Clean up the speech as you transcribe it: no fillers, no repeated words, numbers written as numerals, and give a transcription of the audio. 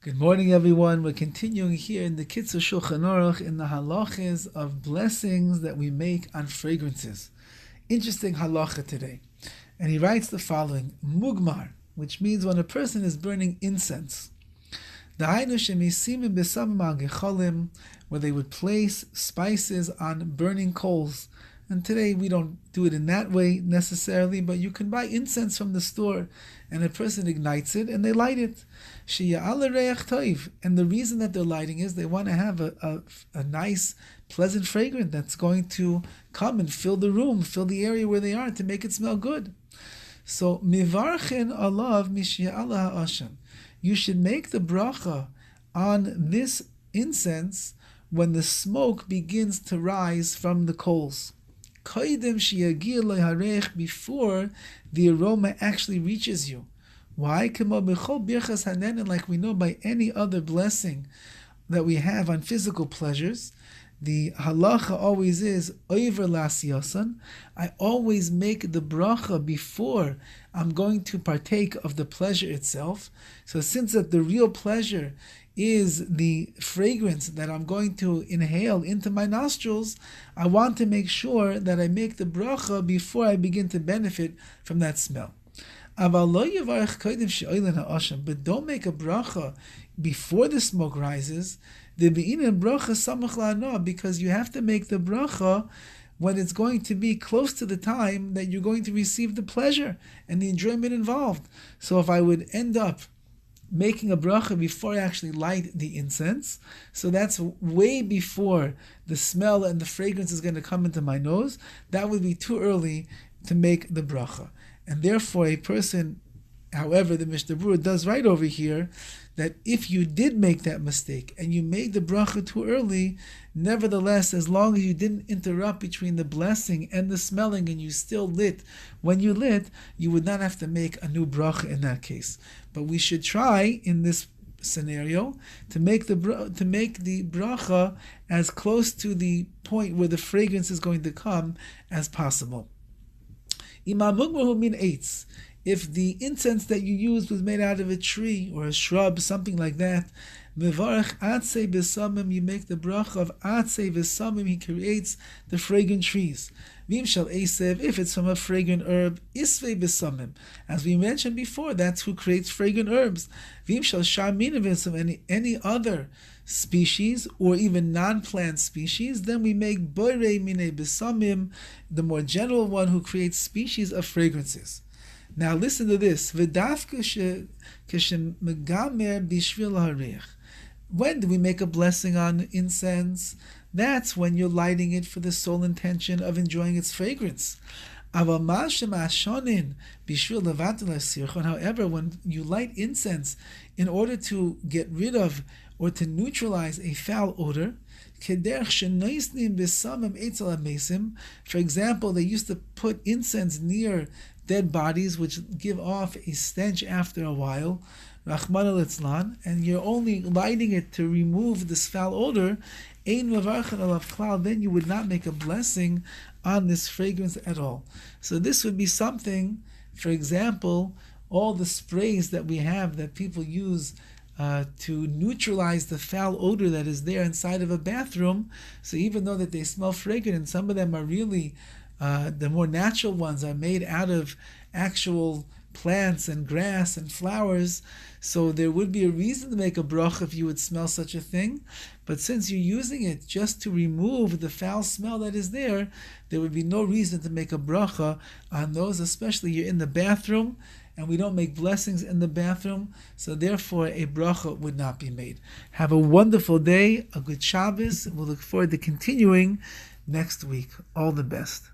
Good morning, everyone. We're continuing here in the Kitzur Shulchan Aruch in the halachas of blessings that we make on fragrances. Interesting halacha today. And he writes the following, Mugmar, which means when a person is burning incense. Where they would place spices on burning coals. And today we don't do it in that way necessarily, but you can buy incense from the store and a person ignites it and they light it. And the reason that they're lighting is they want to have a nice, pleasant fragrance that's going to come and fill the room, fill the area where they are to make it smell good. So, mivarchen alav mishiya'ala ha'asham. You should make the bracha on this incense when the smoke begins to rise from the coals. Before the aroma actually reaches you. Why? Like we know by any other blessing that we have on physical pleasures, the halacha always is over lasiyasan. I always make the bracha before I'm going to partake of the pleasure itself. So since that the real pleasure is the fragrance that I'm going to inhale into my nostrils, I want to make sure that I make the bracha before I begin to benefit from that smell. But don't make a bracha before the smoke rises, because you have to make the bracha when it's going to be close to the time that you're going to receive the pleasure and the enjoyment involved. So if I would end up making a bracha before I actually light the incense, so that's way before the smell and the fragrance is going to come into my nose, that would be too early to make the bracha. And therefore a person, however, the Mishnah Berurah does write over here that if you did make that mistake and you made the bracha too early, nevertheless, as long as you didn't interrupt between the blessing and the smelling and you still lit when you lit, you would not have to make a new bracha in that case. But we should try in this scenario to make the bracha as close to the point where the fragrance is going to come as possible. If the incense that you used was made out of a tree or a shrub, something like that, you make the bracha of atzei v'samim, he creates the fragrant trees. If it's from a fragrant herb, isvei v'samim. As we mentioned before, that's who creates fragrant herbs. Any other species or even non-plant species, then we make borei mine b'samim, the more general one who creates species of fragrances. Now listen to this. When do we make a blessing on incense? That's when you're lighting it for the sole intention of enjoying its fragrance. However, when you light incense in order to get rid of or to neutralize a foul odor, for example, they used to put incense near dead bodies which give off a stench after a while, Rahman al-Itzlan, and you're only lighting it to remove this foul odor, then you would not make a blessing on this fragrance at all. So this would be something, for example, all the sprays that we have that people use to neutralize the foul odor that is there inside of a bathroom. So even though that they smell fragrant, and some of them are really, the more natural ones are made out of actual plants and grass and flowers, so there would be a reason to make a bracha if you would smell such a thing. But since you're using it just to remove the foul smell that is there, there would be no reason to make a bracha on those, especially you're in the bathroom, and we don't make blessings in the bathroom, so therefore a bracha would not be made. Have a wonderful day, a good Shabbos. We'll look forward to continuing next week. All the best.